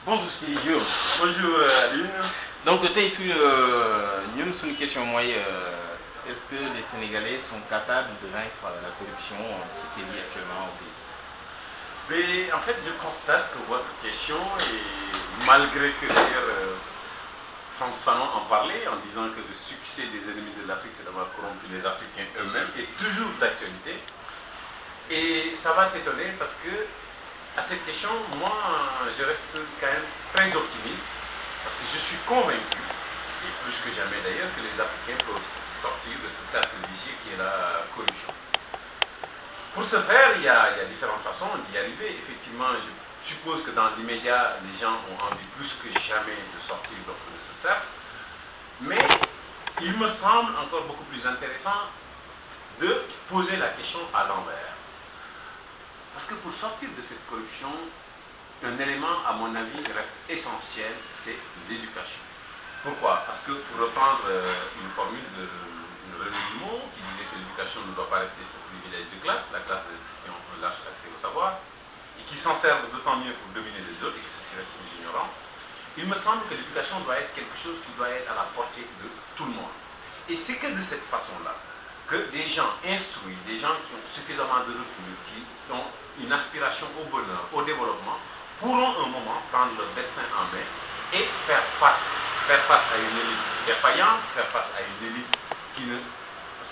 Bonjour Sidi Diop. Bonjour Aline. Donc tey fii ñun suñu question mooy est-ce que les Sénégalais sont capables de vaincre la corruption qui sévit actuellement au pays? Mais en fait, je constate que votre question est, malgré que d'ailleurs Frantz Fanon en parlait en disant que le succès des ennemis de l'Afrique, c'est d'avoir corrompu les Africains eux-mêmes, est toujours d'actualité. Et ça va t'étonner parce que à cette question, moi, je reste quand même très optimiste parce que je suis convaincu, et plus que jamais d'ailleurs, que les Africains peuvent sortir de ce cercle vicieux qui est la corruption. Pour ce faire, il y a différentes façons d'y arriver. Effectivement, je suppose que dans l'immédiat, les gens ont envie plus que jamais de sortir de ce cercle. Mais il me semble encore beaucoup plus intéressant de poser la question à l'envers. Parce que pour sortir de cette corruption, un élément, à mon avis, reste essentiel, c'est l'éducation. Pourquoi? Parce que, pour reprendre une formule de René Dumont, qui disait que l'éducation ne doit pas rester au privilège de classe, la classe des qui ont un large accès au savoir, et qui s'en servent d'autant mieux pour dominer les autres, et qui restent plus ignorants, il me semble que l'éducation doit être quelque chose qui doit être à la portée de tout le monde. Et c'est que de cette façon-là que des gens instruits, des gens qui ont suffisamment de recul, qui ont une aspiration au bonheur, au développement, pourront un moment prendre leur destin en main et faire face à une élite défaillante, faire face à une élite qui ne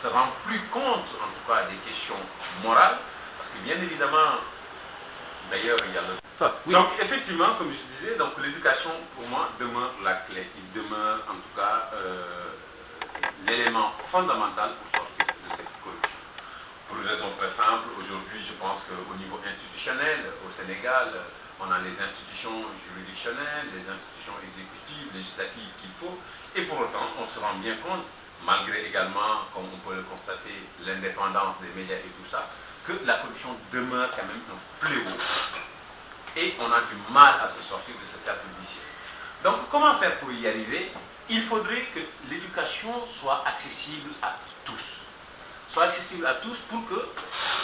se rend plus compte, en tout cas, des questions morales, parce que bien évidemment, d'ailleurs, il y a le... Oui. Donc, effectivement, comme je disais, donc l'éducation, pour moi, demeure la clé. Il demeure, en tout cas, l'élément fondamental pour sortir de cette corruption. Pour une raison très simple, aujourd'hui, je pense qu'au niveau institutionnel, au Sénégal, on a les institutions juridictionnelles, les institutions exécutives, législatives qu'il faut, et pour autant, on se rend bien compte, malgré également, comme on peut le constater, l'indépendance des médias et tout ça, que la corruption demeure quand même un fléau, et on a du mal à se sortir de ce cercle vicieux. Donc, comment faire pour y arriver? Il faudrait que l'éducation soit accessible à tous. Soit accessible à tous pour que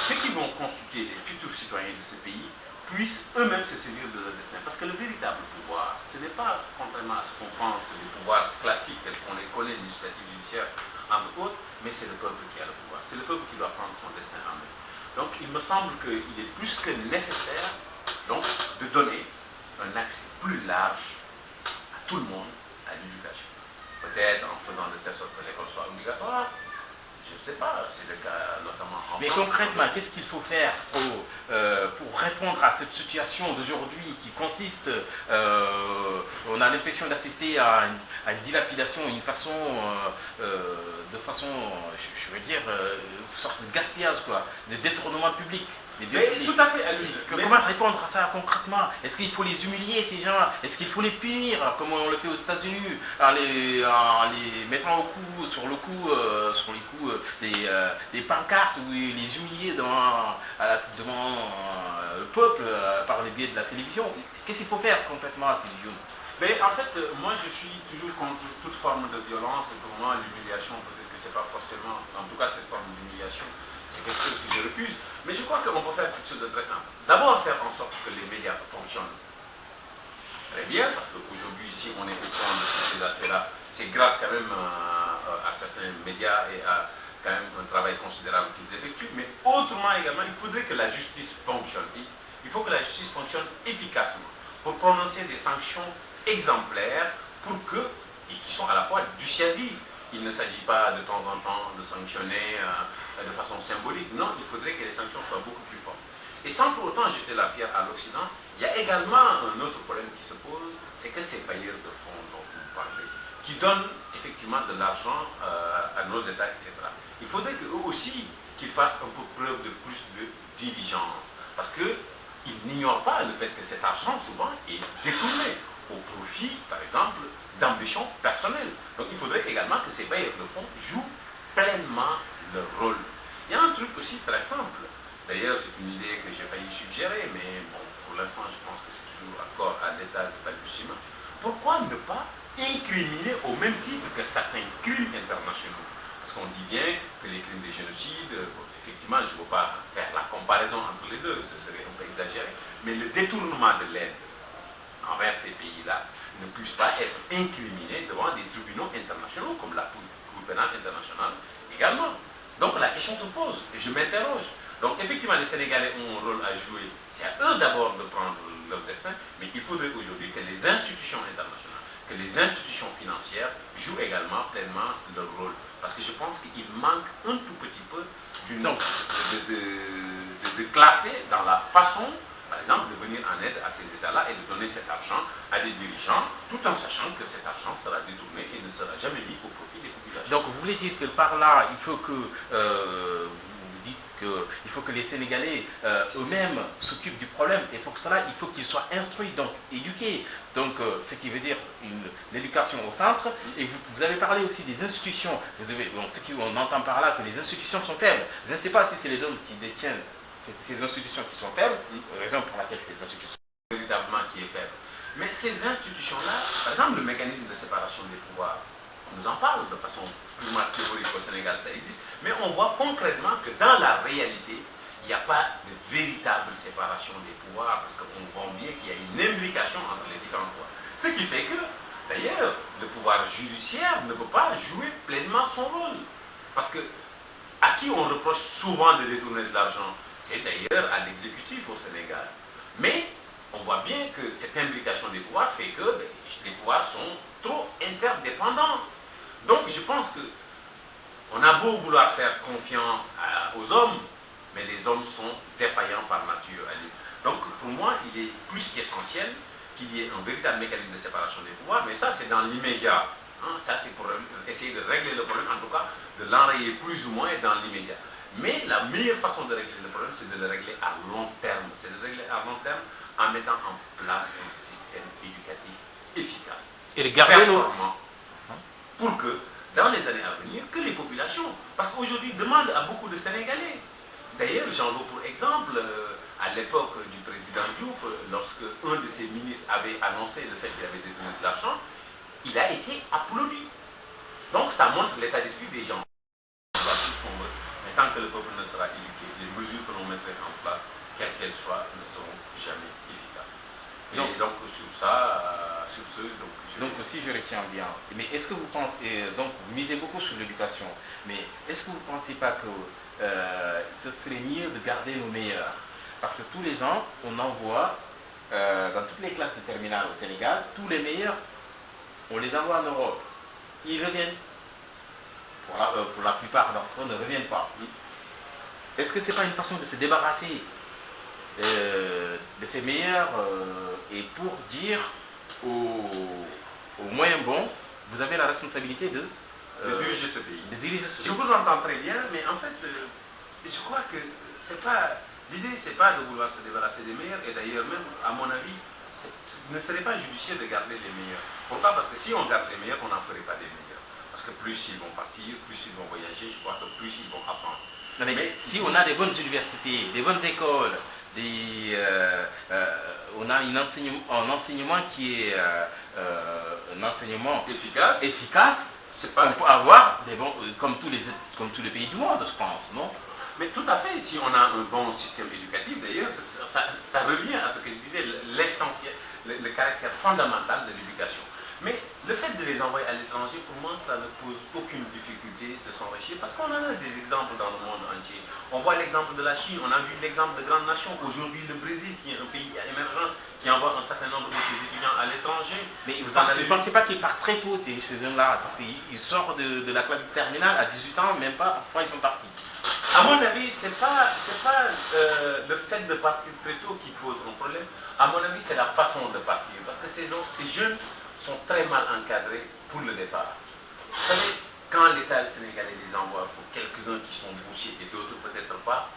ceux qui vont constituer les futurs citoyens de ce pays puissent eux-mêmes se saisir de leur destin. Parce que le véritable pouvoir, ce n'est pas, contrairement à ce qu'on pense, les pouvoirs classiques tels qu'on les connaît, législatifs, judiciaires, entre autres, mais c'est le peuple qui a le pouvoir. C'est le peuple qui doit prendre son destin en main. Donc il me semble qu'il est plus que nécessaire donc, de donner un accès plus large à tout le monde à l'éducation. Peut-être en faisant de telle sorte que l'école soit obligatoire, je ne sais pas, c'est le cas notamment en Mais France. concrètement, qu'est-ce qu'il faut faire pour répondre à cette situation d'aujourd'hui qui consiste, on a l'impression d'assister à une dilapidation, une façon, de façon, je veux dire, une sorte de gaspillage, quoi, de détournement public. Mais tout à fait, Alice. Comment répondre à ça concrètement? Est-ce qu'il faut les humilier, ces gens? Est-ce qu'il faut les punir, comme on le fait aux États-Unis, en les mettant sur les coups des pancartes, ou les humilier devant le peuple par le biais de la télévision? Qu'est-ce qu'il faut faire concrètement à ces idiots? Mais en fait, moi je suis toujours contre toute forme de violence, et pour moi l'humiliation, peut-être que c'est pas forcément, en tout cas cette forme d'humiliation, c'est quelque chose que je refuse. Mais je crois qu'on peut faire quelque chose de très simple. D'abord faire en sorte que les médias fonctionnent très bien, parce qu'aujourd'hui, si on est au courant de tous ces aspects-là, c'est grâce quand même à certains médias et à quand même un travail considérable qu'ils effectuent. Mais autrement également, il faudrait que la justice fonctionne. Il faut que la justice fonctionne efficacement pour prononcer des sanctions exemplaires pour que, et qui sont à la fois dissuasives. Il ne s'agit pas de temps en temps de sanctionner de façon symbolique. Non, il faudrait que les sanctions soient beaucoup plus fortes. Et sans pour autant jeter la pierre à l'Occident, il y a également un autre problème qui se pose, c'est que ces bailleurs de fonds dont vous parlez, qui donnent effectivement de l'argent à nos États, etc. Il faudrait qu'eux aussi qu'ils fassent un peu preuve de plus de diligence. Parce qu'ils n'ignorent pas le fait que cet argent, souvent, est détourné au profit, par exemple, d'ambitions personnelles. Donc il faudrait également que ces bailleurs de fonds jouent pleinement leur rôle. Il y a un truc aussi très simple. D'ailleurs, c'est une idée que j'ai failli suggérer, mais bon, pour l'instant, je pense que c'est toujours encore à l'état de balbutiement. Pourquoi ne pas incriminer au même titre que certains crimes internationaux? Parce qu'on dit bien que les crimes de génocide, effectivement, je ne veux pas faire la comparaison entre les deux, ce serait un peu exagéré, mais le détournement de l'aide envers ces pays-là ne puissent pas être incriminés devant des tribunaux internationaux comme la Cour pénale internationale également. Donc la question se pose et je m'interroge. Donc effectivement les Sénégalais ont un rôle à jouer. C'est à eux d'abord de prendre leur destin, mais il faudrait aujourd'hui que les institutions internationales, que les institutions financières jouent également pleinement leur rôle. Parce que je pense qu'il manque un tout petit peu de classer dans la façon, par exemple, de venir en aide à ces États-là et de donner cet argent à des dirigeants, tout en sachant que cet argent sera détourné et ne sera jamais mis au profit des populations. Donc vous voulez dire que par là, il faut que vous dites qu'il faut que les Sénégalais eux-mêmes s'occupent du problème, et pour cela, il faut qu'ils soient instruits, donc éduqués. Donc ce qui veut dire l'éducation au centre. Et vous avez parlé aussi des institutions. On entend par là que les institutions sont faibles. Je ne sais pas si c'est les hommes qui détiennent ces institutions qui sont faibles, raison pour laquelle ces institutions véritablement qui est faible. Mais ces institutions-là, par exemple le mécanisme de séparation des pouvoirs, on nous en parle de façon purement théorique au Sénégal, ça existe, mais on voit concrètement que dans la réalité, il n'y a pas de véritable séparation des pouvoirs, parce qu'on voit bien qu'il y a une imbrication entre les différents pouvoirs. Ce qui fait que, d'ailleurs, le pouvoir judiciaire ne peut pas jouer pleinement son rôle. Parce que, à qui on reproche souvent de détourner de l'argent, et d'ailleurs à l'exécutif au Sénégal. Mais on voit bien que cette imbrication des pouvoirs fait que les pouvoirs sont trop interdépendants. Donc je pense qu'on a beau vouloir faire confiance aux hommes, mais les hommes sont défaillants par nature. Donc pour moi, il est plus qu'essentiel qu'il y ait un véritable mécanisme de séparation des pouvoirs, mais ça c'est dans l'immédiat. Ça c'est pour essayer de régler le problème, en tout cas de l'enrayer plus ou moins dans l'immédiat. Mais la meilleure façon de régler le problème, c'est de le régler à long terme. C'est de régler à long terme en mettant en place un système éducatif efficace et de garder performant pour que, dans les années à venir, que les populations, parce qu'aujourd'hui, demandent à beaucoup de Sénégalais. D'ailleurs, j'en veux pour exemple, à l'époque du président Diouf, lorsque un de ses ministres avait annoncé le fait qu'il avait détourné de l'argent, il a été applaudi. Donc ça montre l'état d'esprit des gens. Mais tant que le peuple ne sera éduqué, les mesures que l'on mettrait en place, quelles qu'elles soient, ne seront jamais efficaces. Et donc sur ça, sur ce, donc si je retiens bien, mais est-ce que vous pensez, donc vous misez beaucoup sur l'éducation, mais est-ce que vous ne pensez pas que ce serait mieux de garder nos meilleurs? Parce que tous les ans, on envoie dans toutes les classes de terminale au Sénégal, tous les meilleurs, on les envoie en Europe. Ils reviennent. Pour la plupart d'entre eux ne reviennent pas. Est-ce que ce n'est pas une façon de se débarrasser de ces meilleurs et pour dire aux moyens bons, vous avez la responsabilité de diriger ce pays. Je vous entends très bien, mais en fait, je crois que c'est pas l'idée, c'est pas de vouloir se débarrasser des meilleurs, et d'ailleurs même, à mon avis, ce ne serait pas judicieux de garder les meilleurs. Pourquoi? Parce que si on garde les meilleurs, on n'en ferait pas des meilleurs. Parce que plus ils vont partir, plus ils vont voyager, je crois que plus ils vont apprendre. Non, mais si on a des bonnes universités, des bonnes écoles, on a un enseignement qui est un enseignement efficace, on peut avoir des bons, comme tous les pays du monde, je pense, non? Mais tout à fait, si on a un bon système éducatif, d'ailleurs, ça revient à ce que je disais, l'essentiel, le caractère fondamental de l'éducation. Mais le fait de les envoyer à l'étranger, pour moi, ça ne pose aucune difficulté de s'enrichir, parce qu'on en a des exemples dans le monde entier. On voit l'exemple de la Chine, on a vu l'exemple de grandes nations. Aujourd'hui, le Brésil, qui est un pays émergent, qui envoie un certain nombre de ses étudiants à l'étranger. Mais vous ne pensez pas qu'ils partent très tôt, ces jeunes-là, parce qu'ils sortent de la classe terminale à 18 ans, même pas, parfois ils sont partis. À mon avis, ce n'est pas le fait de partir très tôt qui pose un problème. À mon avis, c'est la façon de partir. Parce que ces jeunes sont très mal encadrés pour le départ. Vous savez, quand l'État sénégalais les envoie pour quelques-uns qui sont bouchés et d'autres peut-être pas,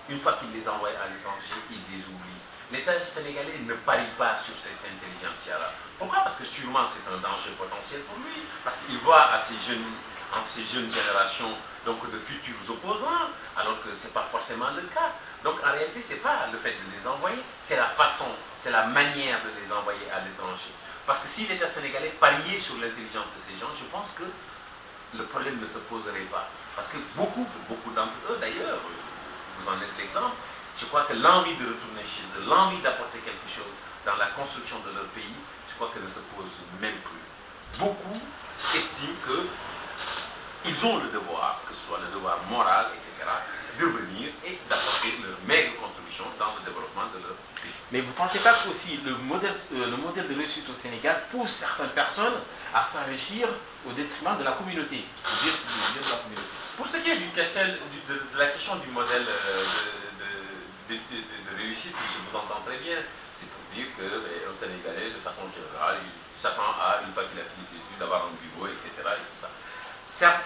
une fois qu'il les envoie à l'étranger, ils les oublient. L'État sénégalais ne parie pas sur cette intelligentsia-là. Pourquoi? Parce que sûrement c'est un danger potentiel pour lui. Parce qu'il voit à ces jeunes générations donc de futurs opposants, alors que ce n'est pas forcément le cas. Donc en réalité, ce n'est pas le fait de les envoyer, c'est la façon, c'est la manière de les envoyer à l'étranger. Parce que si l'État sénégalais pariait sur l'intelligence de ces gens, je pense que le problème ne se poserait pas. Parce que beaucoup d'entre eux, d'ailleurs, vous en êtes l'exemple, je crois que l'envie de retourner chez eux, l'envie d'apporter quelque chose dans dans la construction de leur pays, je crois qu'elle ne se pose même plus. Beaucoup estiment qu'ils ont le devoir, que ce soit le devoir moral, etc., de venir et d'apporter leur maigre contribution dans le développement de leur pays. Mais vous ne pensez pas que aussi le modèle de réussite au Sénégal pousse certaines personnes à s'enrichir au détriment de la communauté, au dire de la communauté? Pour ce qui est de la question du modèle de réussite, je vous entends très bien. C'est pour dire qu'un Sénégalais, de façon générale, il s'attend à, une fois qu'il a fini ses études, d'avoir un bureau, etc. Et tout ça. Certes,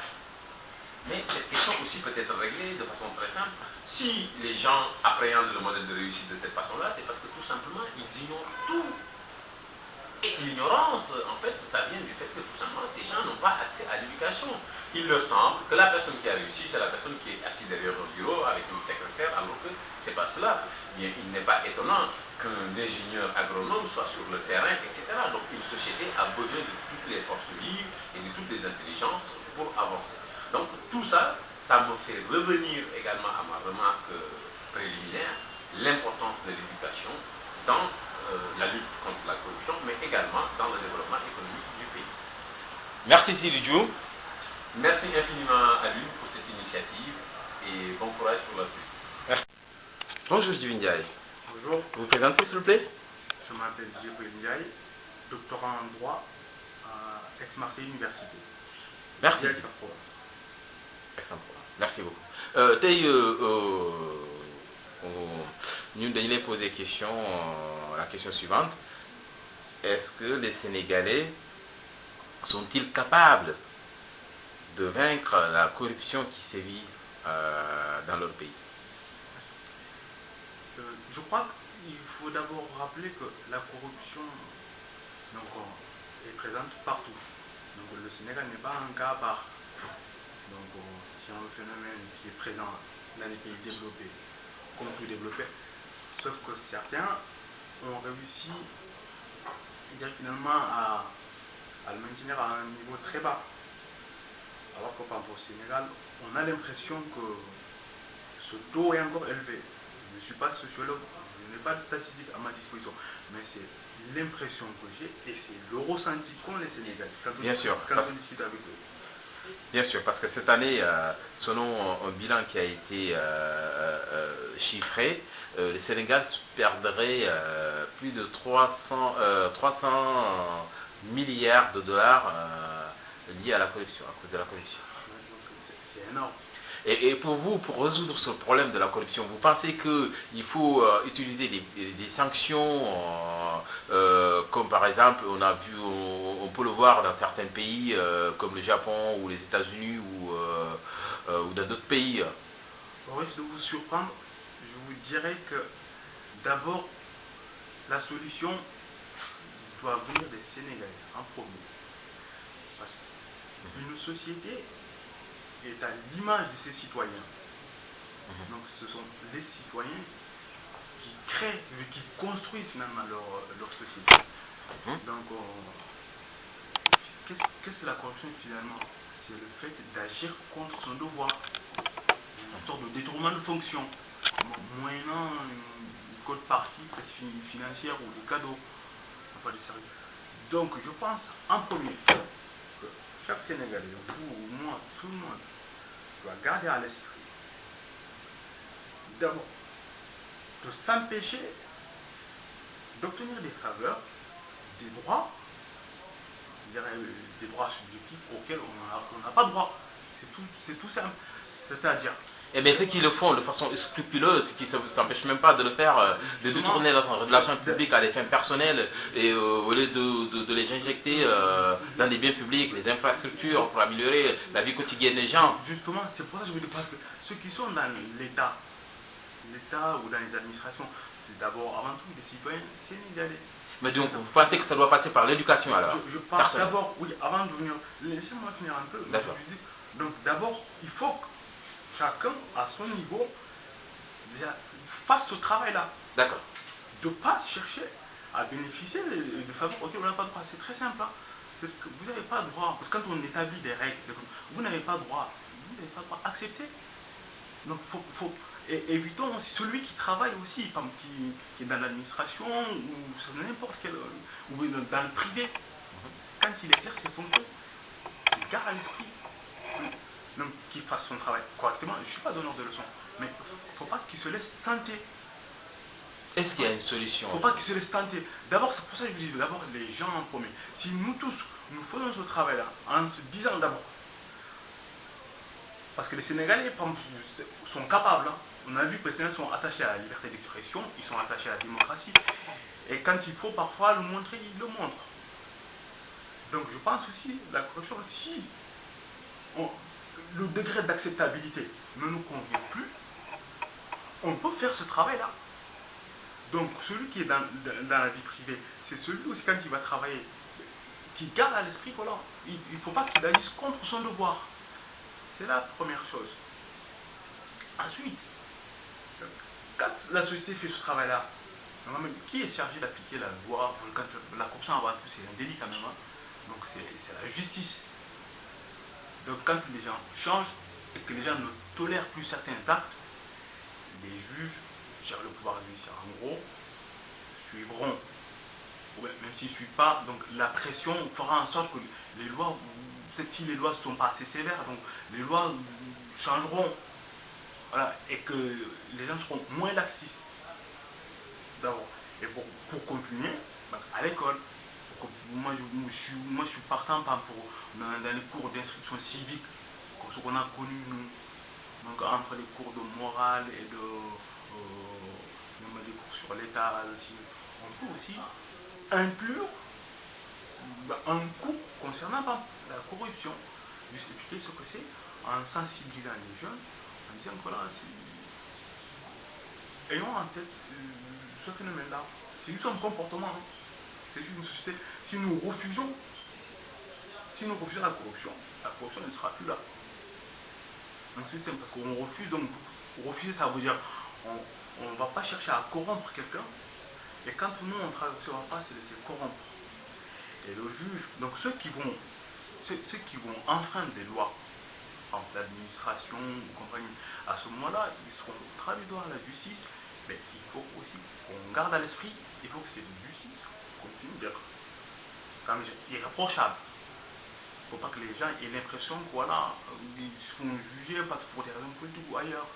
mais cette question aussi peut être réglée de façon très simple. Si les gens appréhendent le modèle de réussite de cette façon-là, c'est parce que tout simplement, ils ignorent tout. Et l'ignorance, en fait, ça vient du fait que tout simplement, ces gens n'ont pas accès à l'éducation. Il leur semble que la personne qui a réussi, c'est la personne qui est assise derrière un bureau avec une secrétaire, alors que ce n'est pas cela. Bien, il n'est pas étonnant qu'un ingénieur agronome soit sur le terrain, etc. Donc une société a besoin de toutes les forces vives et de toutes les intelligences pour avancer. Donc tout ça, ça me fait revenir également à ma remarque préliminaire, l'importance de l'éducation dans la lutte contre la corruption, mais également dans le développement économique du pays. Merci Sylvie. Merci infiniment à lui pour cette initiative et bon courage pour la suite. Merci. Bonjour Ndiaye. Bonjour. Vous vous présentez s'il vous plaît? Je m'appelle Djibril Ndiaye, doctorant en droit à Aix-Marseille Université. Merci. Merci beaucoup. Nous allons poser la question suivante. Est-ce que les Sénégalais sont-ils capables de vaincre la corruption qui sévit dans leur pays? Je crois qu'il faut d'abord rappeler que la corruption est présente partout. Donc, le Sénégal n'est pas un cas à part. Donc, c'est un phénomène qui est présent dans les pays développés comme plus développés. Sauf que certains ont réussi finalement à le maintenir à un niveau très bas. Alors que par rapport au Sénégal, on a l'impression que ce taux est encore élevé. Je ne suis pas sociologue, je n'ai pas de statistiques à ma disposition, mais c'est l'impression que j'ai et c'est le ressenti qu'ont les Sénégalais quand on discute avec eux. Bien sûr, parce que cette année, selon un bilan qui a été chiffré, le Sénégal perdrait plus de 300 milliards de dollars liés à la corruption, à cause de la corruption. C'est énorme. Et pour vous, pour résoudre ce problème de la corruption, vous pensez qu'il faut utiliser des sanctions, comme par exemple, on peut le voir dans certains pays comme le Japon ou les États-Unis ou dans d'autres pays? Au risque de vous surprendre, je vous dirais que d'abord, la solution doit venir des Sénégalais en premier. Parce qu'une société est à l'image de ses citoyens. Donc ce sont les citoyens qui créent, qui construisent finalement leur société. Donc qu'est-ce que la corruption finalement? C'est le fait d'agir contre son devoir. Une sorte de détournement de fonction, moyennant une contrepartie financière ou des cadeaux, enfin des services. Donc je pense en premier que chaque Sénégalais, vous, moi, tout le monde, doit garder à l'esprit d'abord de s'empêcher d'obtenir des faveurs, des droits, je dirais, des droits subjectifs auxquels on n'a pas droit. C'est tout simple. C'est-à-dire... Eh bien, ceux qui le font de façon scrupuleuse, qui ne s'empêchent même pas de le faire, de détourner l'argent public à des fins personnelles, et au lieu de les injecter dans les biens publics, les infrastructures, pour améliorer la vie quotidienne des gens. Justement, c'est pour ça que je vous dis, parce que ceux qui sont dans l'État ou dans les administrations, c'est d'abord, avant tout, des citoyens sénégalais. Mais donc, vous pensez que ça doit passer par l'éducation alors? Je pense d'abord, oui, avant de venir, laissez-moi finir un peu. Donc d'abord, il faut que chacun, à son niveau, fasse ce travail-là. D'accord. De ne pas chercher à bénéficier de faveurs auxquelles on n'a pas droit. C'est très simple. Hein. Parce que vous n'avez pas droit, parce que quand on établit des règles, vous n'avez pas droit, vous n'avez pas droit à accepter. Donc Et évitons aussi celui qui travaille aussi, par exemple, qui est dans l'administration ou sur n'importe quel, ou dans le privé, quand il exerce ses fonctions, il garde à l'esprit qu'il fasse son travail correctement. Je ne suis pas donneur de leçons, mais il ne faut pas qu'il se laisse tenter. Est-ce qu'il y a une solution? Il ne faut pas qu'ils se laissent tenter. D'abord, c'est pour ça que je dis, d'abord les gens en premier. Si nous tous, nous faisons ce travail-là, en se disant d'abord, parce que les Sénégalais sont capables, hein. On a vu que les Sénégalais sont attachés à la liberté d'expression, ils sont attachés à la démocratie, et quand il faut parfois le montrer, ils le montrent. Donc je pense aussi, la corruption, si le degré d'acceptabilité ne nous convient plus, on peut faire ce travail-là. Donc celui qui est dans la vie privée, c'est celui aussi quand il va travailler, qui garde à l'esprit, voilà, il ne faut pas qu'il agisse contre son devoir. C'est la première chose. Ensuite, quand la société fait ce travail-là, qui est chargé d'appliquer la loi? Quand la corruption avant tout, c'est un délit quand même, hein. Donc c'est la justice. Donc quand les gens changent et que les gens ne tolèrent plus certains actes, les juges gèrent le pouvoir judiciaire. En gros, suivront, même s'ils ne suivent pas, donc la pression fera en sorte que les lois, si les lois ne sont pas assez sévères, donc les lois changeront, voilà, et que les gens seront moins laxistes. D'abord. Et pour continuer, à l'école, moi je suis partant dans les cours d'instruction civique, comme ce qu'on a connu nous, donc entre les cours de morale et même des cours sur l'État, on peut aussi inclure un cours concernant la corruption, juste expliquer ce que c'est, en sensibilisant les jeunes, en disant que là, ayons en tête ce phénomène-là. C'est juste un comportement, hein. C'est juste une société. Si nous refusons la corruption ne sera plus là. Donc c'est simple, parce qu'on refuse, donc refuser ça veut dire on ne va pas chercher à corrompre quelqu'un, et quand nous on ne va pas se laisser corrompre. Et le juge, donc ceux qui vont enfreindre des lois, en l'administration, compagnie, à ce moment-là, ils seront traduits devant la justice, mais il faut aussi qu'on garde à l'esprit, il faut que cette justice continue d'être irréprochable. Il ne faut pas que les gens aient l'impression que voilà, ils sont jugés pour des raisons politiques ou ailleurs.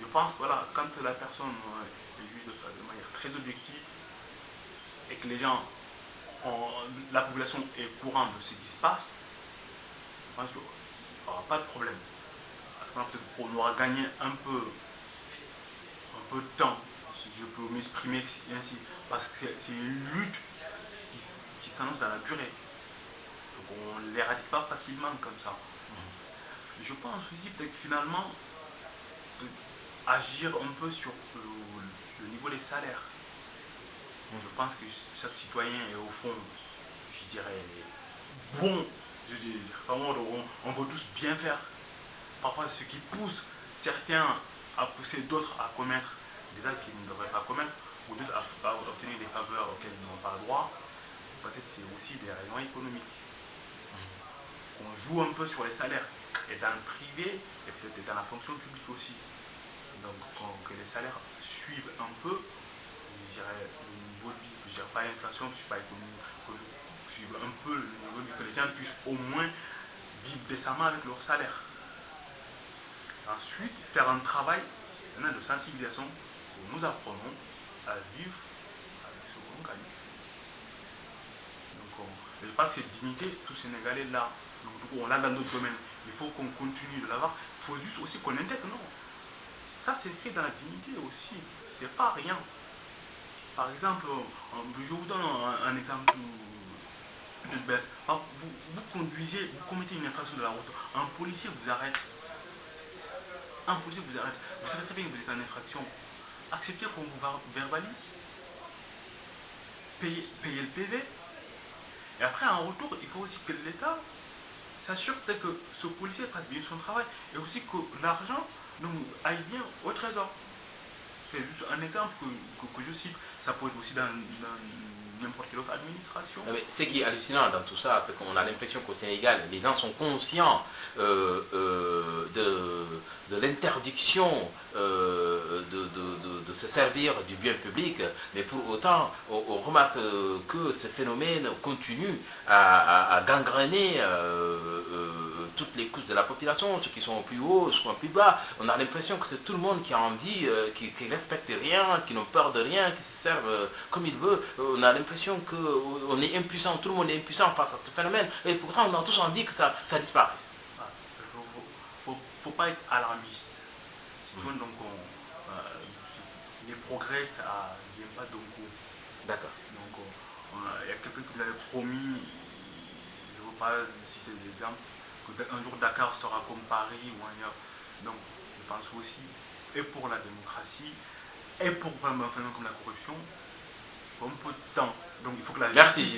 Je pense que voilà, quand la personne est jugée de manière très objective et que les gens, la population est courante de ce qui se passe, je pense qu'il n'y aura pas de problème. On aura gagné un peu de temps, si je peux m'exprimer ainsi, parce que c'est une lutte qui s'annonce dans la durée. Donc on ne l'éradique pas facilement comme ça. Je pense aussi que finalement, agir un peu sur le niveau des salaires. Je pense que chaque citoyen est au fond, je dirais, bon. On veut tous bien faire. Parfois, ce qui pousse certains à pousser d'autres à commettre des actes qu'ils ne devraient pas commettre, ou d'autres à obtenir des faveurs auxquelles ils n'ont pas le droit, peut-être c'est aussi des raisons économiques. On joue un peu sur les salaires, et dans le privé, et peut-être dans la fonction publique aussi. Donc que les salaires suivent un peu, je dirais, le niveau de vie, je ne dirais pas l'inflation, je ne suis pas économique, que suivent un peu le niveau de vie, que les gens puissent au moins vivre décemment avec leur salaire. Ensuite, faire un travail de sensibilisation où nous apprenons à vivre avec ce qu'on gagne. Donc, je pense que cette dignité, tout Sénégalais là, donc, on l'a dans d'autres domaines. Il faut qu'on continue de l'avoir. Il faut juste aussi qu'on intègre, non. Ça, c'est fait dans la dignité aussi. C'est pas rien. Par exemple, je vous donne un exemple de bête. Vous conduisez, vous commettez une infraction de la route. Un policier vous arrête. Vous savez très bien que vous êtes en infraction. Acceptez qu'on vous verbalise, payer le PV, et après en retour, il faut aussi que l'État s'assure que ce policier fasse bien son travail, et aussi que l'argent aille bien au trésor. C'est juste un exemple que je cite. Ça peut être aussi dans n'importe quelle autre administration. Ce qui est hallucinant dans tout ça, c'est qu'on a l'impression qu'au Sénégal, les gens sont conscients de l'interdiction de se servir du bien public, mais pour autant, on remarque que ce phénomène continue à gangréner toutes les couches de la population, ceux qui sont au plus haut, ceux qui sont au plus bas. On a l'impression que c'est tout le monde qui a envie, qui ne respecte rien, qui n'a peur de rien, qui se servent comme il veut. On a l'impression qu'on est impuissant, tout le monde est impuissant face à ce phénomène, et pourtant on a tous envie que ça disparaisse. Il ne faut pas être alarmiste. Donc, les progrès, ça ne vient pas d'un coup. D'accord. Donc, il y a quelqu'un qui l'avait promis, je ne veux pas citer des exemples, qu'un jour Dakar sera comme Paris ou ailleurs. Donc, je pense aussi, et pour la démocratie, et pour un phénomène comme la corruption, un peu de temps. Donc, il faut que la Merci.